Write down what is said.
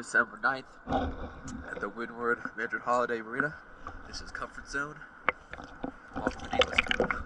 December 9th at the Windward Mandarin Holiday Marina. This is Comfort Zone. Welcome to Needless Move.